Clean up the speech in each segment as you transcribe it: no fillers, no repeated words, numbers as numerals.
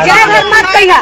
जय भगवान कहिया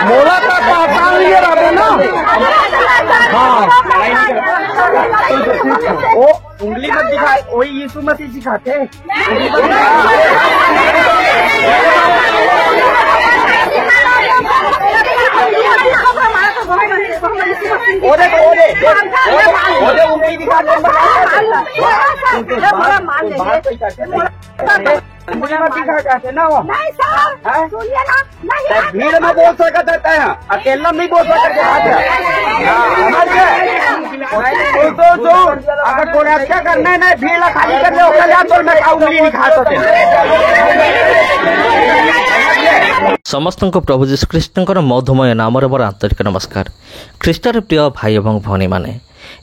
मोला का पहचान लिए रहते ना। हाँ वो उंगली मत दिखा, वही यीशु मसीह सिखाते। उंगली दिखाते ना वो भीड़ में बोल सकता है, अकेला नहीं बोल सकते। अगर कोई अच्छा करना है भीड़ खाली करने तो मैं उंगली दिखा सकते। समस्त प्रभु जीशुख्रीष्टर मधुमय नाम मोर आंतरिक नमस्कार। ख्रीष्टर प्रिय भाई और भौणी मैंने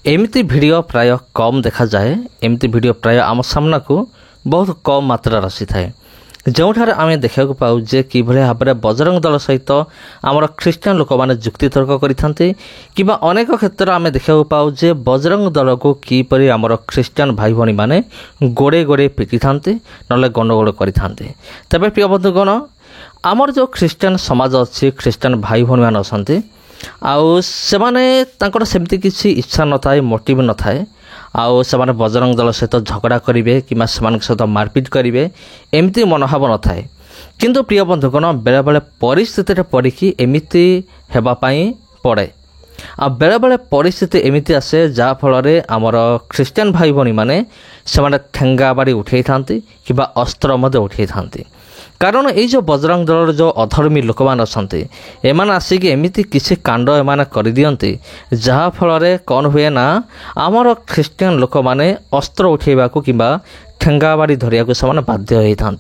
एमती भिड प्राय कम देखा जाए। एमती भिड प्राय आम सामना को बहुत कम मात्रा आसी थाए, जोठार आम देखा पाऊ जे कि भाव में बजरंग दल सहित आमर ख्रीष्टान लोक मैंने जुक्ति तर्क करते कि अनेक क्षेत्र आम देखा पाऊ जे बजरंग दल को किपरि आमर ख्रीष्टान भाई भाई मैंने गोड़े गोड़े पिटी था ना गंडगोल करते। तेज प्रिय बंधुगण आमर जो ख्रीष्टान समाज अच्छी ख्रीष्टान भाई भाई मैंने अच्छा आउ से सेमती किसी इच्छा न थाए मोटिव न थाए आउ से बजरंग दल सहित झगड़ा करेंगे कि सहित मारपिट करेंगे एमती मनोभाव न थाए। किंतु प्रिय बंधुगण बेले बेले परिस्थिति पड़िकी एमती होगापाई पड़े आ बेले बेले परिस्थिति एमती आसे जहाँफल आमर ख्रीष्टान भाई भाई मैंने से ठेंगा बाड़ी उठे था कि अस्त्र उठे था। कारण ये जो बजरंग दल जो अधर्मी लोक मैंने अच्छा एम आसिक एमती किसी कांड एम कर दियंती जहाँफल कौन हुए ना आमर ख्रीष्टान लोक मैंने अस्त्र उठेबा कि ठेंगा बाड़ी धरिया को से बाध्य होता।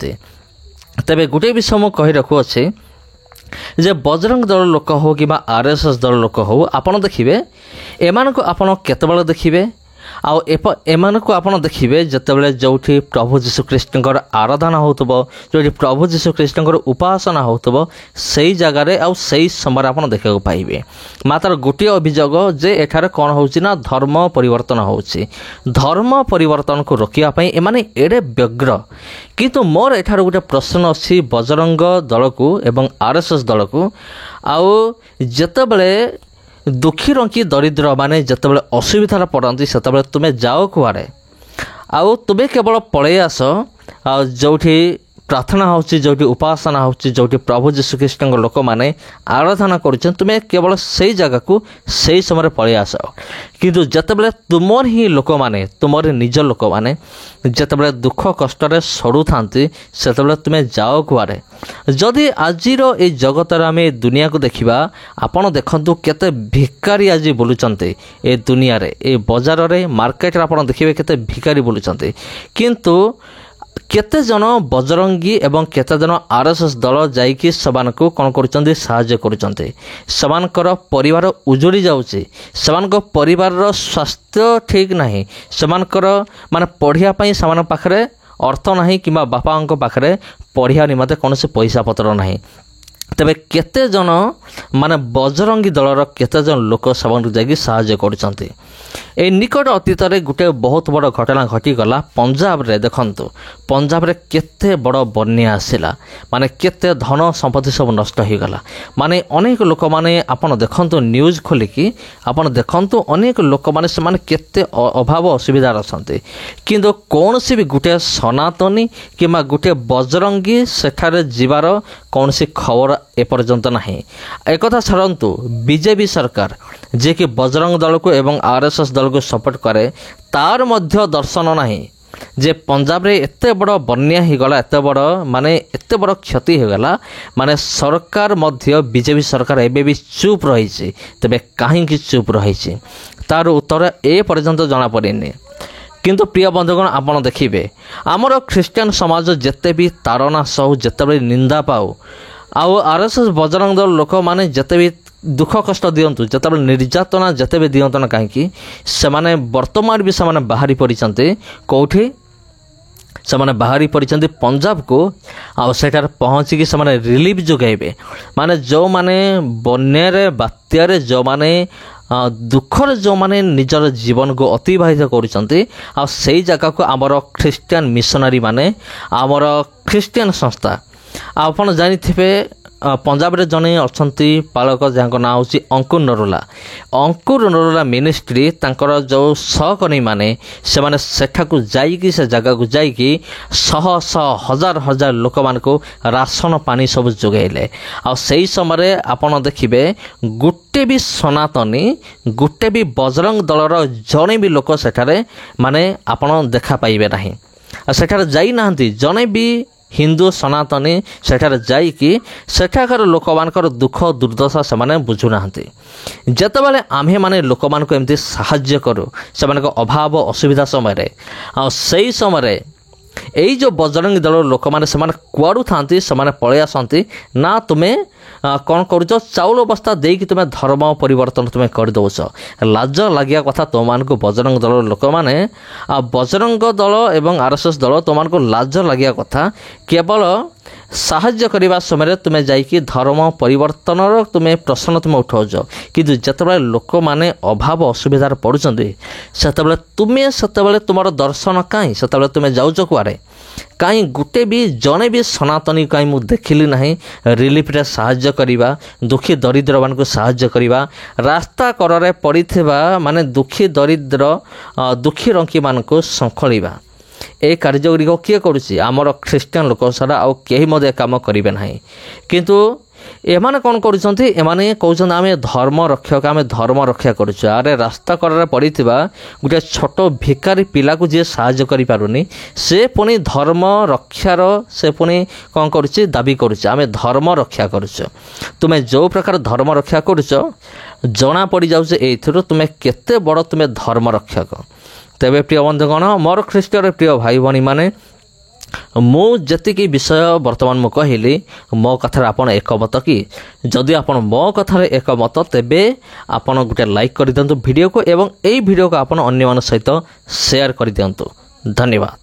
तेरे गोटे विषय मुझे कही रखुअे जे बजरंग दल लोक हो कि आरएसएस दल लोक हो आपड़ देखिए एम को आपड़ केतबेले देखिए आम को आप देखिए जितेबाला जो प्रभु जीशुख्रीष्टर आराधना होतबो जो प्रभु जीशुख्रीष्टर उपासना होतबो सही जगार आई समय आप देखा पाइबे। मात्र गोटे अभियोग जे एठार कौन होना धर्म परिवर्तन होची धर्म परिवर्तन को रोकने एमाने एडे व्यग्र। किंतु मोर एठार गोटे प्रश्न अच्छी बजरंग दल को एवं आरएसएस दल को आउ जेतेबेले दुखी रंकी दरिद्र माने जितेबाला असुविधा पड़ती से तुम्हें जाओ कुआड़े आउ तुम्हें केवल पलि आस जो प्रार्थना होची जो उपासना होची जो प्रभु जीशुख्रीष्टर लोक मैंने आराधना कर तुम्हें केवल से जगह को सही समय पलि आस। किंतु जितेबाला तुमर ही लोक मैंने तुमर निज लोक मैंने जितेबाला दुख कष्ट सड़ू था से तुम्हें जाओ कुआड़े। जदि आजिर ये जगतर आम दुनिया को देखा आपड़ देखु केते भिकारी आज बुलूंट ए दुनिया रे ए बजार रे मार्केट आप देखिए केते भिकारी बुलूंट। किंतु केते जन बजरंगी एवं केते जन आरएसएस दल जाइकी समान को कौन कर साहाय्य कर परिवार उजड़ी जाउची समान परिवार स्वास्थ्य ठीक नहीं समानकर माने पढ़िया पई समान पाखरे अर्थ नहीं कि बापा पाखरे पढ़िया निमते कौन से पैसा पत्र नहीं। तेबे केते जन माने बजरंगी दलर केते जन लोक समान जाइकी साहाय्य करछंती। এই নিকট অতীତରେ গোটে ବହୁତ ବଡ଼ ଘଟଣା ଘଟିଗଲା ପଞ୍ଜାବରେ। ଦେଖନ୍ତୁ ପଞ୍ଜାବରେ କେତେ ବଡ଼ ବନ୍ୟା ଆସିଲା, ମାନେ କେତେ ଧନ ସମ୍ପତ୍ତି ସବୁ ନଷ୍ଟ ହୋଇଗଲା। ମାନେ ଅନେକ ଲୋକମାନେ ଆପଣ ଦେଖନ୍ତୁ ନ୍ୟୁଜ୍ ଖୋଲିକି ଆପଣ ଦେଖନ୍ତୁ ଅନେକ ଲୋକମାନେ ସେମାନେ କେତେ ଅଭାବ ଅସୁବିଧାରେ ଅଛନ୍ତି, କିନ୍ତୁ କୌଣସି ବି ଗୋଟିଏ ସନାତନୀ କିମ୍ବା ଗୋଟିଏ ବଜରଙ୍ଗୀ ସେଠାରେ ଯିବାର କୌଣସି ଖବର ଏପର୍ଯ୍ୟନ୍ତ ନାହିଁ। ଏକଥା ଛାଡ଼ନ୍ତୁ, ବିଜେପି ସରକାର ଯିଏକି ବଜରଙ୍ଗ ଦଳକୁ ଏବଂ RSS ଦଳକୁ ସପୋର୍ଟ କରେ, ତାର ମଧ୍ୟ ଦର୍ଶନ ନାହିଁ ଯେ ପଞ୍ଜାବରେ ଏତେ ବଡ଼ ବନ୍ୟା ହୋଇଗଲା, ଏତେ ବଡ଼ କ୍ଷତି ହୋଇଗଲା, ମାନେ ସରକାର ମଧ୍ୟ ବିଜେପି ସରକାର ଏବେ ବି ଚୁପ୍ ରହିଛି। ତେବେ କାହିଁକି ଚୁପ୍ ରହିଛି ତାର ଉତ୍ତର ଏପର୍ଯ୍ୟନ୍ତ ଜଣାପଡ଼ିନି। କିନ୍ତୁ ପ୍ରିୟ ବନ୍ଧୁଗଣ, ଆପଣ ଦେଖିବେ ଆମର ଖ୍ରୀଷ୍ଟିଆନ ସମାଜ ଯେତେ ବି ତାରନା ସହୁ, ଯେତେବେଳେ ନିନ୍ଦା ପାଉ, ଆଉ RSS ବଜରଙ୍ଗ ଦଳ ଲୋକମାନେ ଯେତେ ବି ଦୁଃଖ କଷ୍ଟ ଦିଅନ୍ତୁ, ଯେତେବେଳେ ନିର୍ଯାତନା ଯେତେ ବି ଦିଅନ୍ତୁ ନା କାହିଁକି, ସେମାନେ ବର୍ତ୍ତମାନ ବି ସେମାନେ ବାହାରି ପଡ଼ିଛନ୍ତି କେଉଁଠି? ସେମାନେ ବାହାରି ପଡ଼ିଛନ୍ତି ପଞ୍ଜାବକୁ, ଆଉ ସେଠାରେ ପହଞ୍ଚିକି ସେମାନେ ରିଲିଫ୍ ଯୋଗାଇବେ। ମାନେ ଯେଉଁମାନେ ବନ୍ୟାରେ ବାତ୍ୟାରେ ଯେଉଁମାନେ ଦୁଃଖରେ ଯେଉଁମାନେ ନିଜର ଜୀବନକୁ ଅତିବାହିତ କରୁଛନ୍ତି, ଆଉ ସେଇ ଜାଗାକୁ ଆମର ଖ୍ରୀଷ୍ଟିଆନ ମିଶନାରୀ ମାନେ, ଆମର ଖ୍ରୀଷ୍ଟିଆନ ସଂସ୍ଥା, ଆପଣ ଜାଣିଥିବେ ପଞ୍ଜାବରେ ଜଣେ ଅଛନ୍ତି ପାଳକ ଯାହାଙ୍କ ନାଁ ହେଉଛି ଅଙ୍କୁର ନରୁଲା। ଅଙ୍କୁର ନରୁଲା ମିନିଷ୍ଟ୍ରି ତାଙ୍କର ଯେଉଁ ସହକର୍ମୀମାନେ ସେମାନେ ସେଠାକୁ ଯାଇକି, ସେ ଜାଗାକୁ ଯାଇକି ଶହ ଶହ ହଜାର ହଜାର ଲୋକମାନଙ୍କୁ ରାସନ ପାଣି ସବୁ ଯୋଗାଇଲେ। ଆଉ ସେହି ସମୟରେ ଆପଣ ଦେଖିବେ ଗୋଟେ ବି ସନାତନୀ, ଗୋଟେ ବି ବଜରଙ୍ଗ ଦଳର ଜଣେ ବି ଲୋକ ସେଠାରେ ମାନେ ଆପଣ ଦେଖା ପାଇବେ ନାହିଁ। ଆଉ ସେଠାରେ ଯାଇନାହାନ୍ତି ଜଣେ ବି ହିନ୍ଦୁ ସନାତନୀ ସେଠାରେ ଯାଇକି ସେଠାକାର ଲୋକମାନଙ୍କର ଦୁଃଖ ଦୁର୍ଦ୍ଦଶା ସେମାନେ ବୁଝୁନାହାନ୍ତି। ଯେତେବେଳେ ଆମ୍ଭେମାନେ ଲୋକମାନଙ୍କୁ ଏମିତି ସାହାଯ୍ୟ କରୁ ସେମାନଙ୍କ ଅଭାବ ଅସୁବିଧା ସମୟରେ, ଆଉ ସେହି ସମୟରେ ଏଇ ଯେଉଁ ବଜରଙ୍ଗୀ ଦଳର ଲୋକମାନେ ସେମାନେ କୁଆଡ଼ୁ ଥାନ୍ତି, ସେମାନେ ପଳେଇ ଆସନ୍ତି ନା ତୁମେ କ'ଣ କରୁଛ, ଚାଉଳ ବସ୍ତା ଦେଇକି ତୁମେ ଧର୍ମ ପରିବର୍ତ୍ତନ ତୁମେ କରିଦେଉଛ। ଲାଜ ଲାଗିବା କଥା ତୁମମାନଙ୍କୁ ବଜରଙ୍ଗ ଦଳର ଲୋକମାନେ, ଆଉ ବଜରଙ୍ଗ ଦଳ ଏବଂ RSS ଦଳ ତୁମମାନଙ୍କୁ ଲାଜ ଲାଗିବା କଥା। କେବଳ ସାହାଯ୍ୟ କରିବା ସମୟରେ ତୁମେ ଯାଇକି ଧର୍ମ ପରିବର୍ତ୍ତନର ତୁମେ ପ୍ରଶ୍ନ ତୁମେ ଉଠାଉଛ, କିନ୍ତୁ ଯେତେବେଳେ ଲୋକମାନେ ଅଭାବ ଅସୁବିଧାରେ ପଡ଼ୁଛନ୍ତି ସେତେବେଳେ ତୁମର ଦର୍ଶନ କାହିଁ? ସେତେବେଳେ ତୁମେ ଯାଉଛ କୁଆଡ଼େ? କାହିଁ ଗୋଟେ ବି ଜଣେ ବି ସନାତନୀ କାହିଁ ମୁଁ ଦେଖିଲି ନାହିଁ ରିଲିଫରେ ସାହାଯ୍ୟ କରିବା, ଦୁଃଖୀ ଦରିଦ୍ରମାନଙ୍କୁ ସାହାଯ୍ୟ କରିବା, ରାସ୍ତା କଡ଼ରେ ପଡ଼ିଥିବା ମାନେ ଦୁଃଖୀ ଦରିଦ୍ର ଦୁଃଖୀ ରଙ୍କିମାନଙ୍କୁ ଶଙ୍ଖଳିବା। এই କାର୍ଯ୍ୟଗୁଡ଼ିକ କିଏ କରୁଛି? ଆମର ଖ୍ରୀଷ୍ଟିଆନ ଲୋକ ସାରା ଆଉ କେହି ମଧ୍ୟ କାମ କରିବେ ନାହିଁ। କିନ୍ତୁ ଏମାନେ କ'ଣ କରୁଛନ୍ତି? ଏମାନେ କହୁଛନ୍ତି ଆମେ ଧର୍ମ ରକ୍ଷା କରୁଛୁ। ଆରେ ରାସ୍ତା କଡ଼ରେ ପଡ଼ିଥିବା ଗୋଟିଏ ଛୋଟ ଭିକାରୀ ପିଲାକୁ ଯିଏ ସାହାଯ୍ୟ କରିପାରୁନି, ସେ ପୁଣି ଧର୍ମ ରକ୍ଷାର ସେ ପୁଣି କ'ଣ କରୁଛି? ଦାବି କରୁଛି ଆମେ ଧର୍ମ ରକ୍ଷା କରୁଛୁ। ତୁମେ ଯେଉଁ ପ୍ରକାର ଧର୍ମ ରକ୍ଷା କରୁଛ ଜଣାପଡ଼ିଯାଉଛି ଏଇଥିରୁ ତୁମେ କେତେ ବଡ଼ ତୁମେ ଧର୍ମ ରକ୍ଷକ। ତେବେ ପ୍ରିୟ ବନ୍ଧୁଗଣ, ମୋର ଖ୍ରୀଷ୍ଟର ପ୍ରିୟ ଭାଇ ଭଉଣୀମାନେ, ମୁଁ ଯେତିକି ବିଷୟ ବର୍ତ୍ତମାନ ମୁଁ କହିଲି, ମୋ କଥାରେ ଆପଣ ଏକମତ କି? ଯଦି ଆପଣ ମୋ କଥାରେ ଏକମତ ତେବେ ଆପଣ ଗୋଟେ ଲାଇକ୍ କରିଦିଅନ୍ତୁ ଭିଡ଼ିଓକୁ ଏବଂ ଏହି ଭିଡ଼ିଓକୁ ଆପଣ ଅନ୍ୟମାନଙ୍କ ସହିତ ସେୟାର କରିଦିଅନ୍ତୁ। ଧନ୍ୟବାଦ।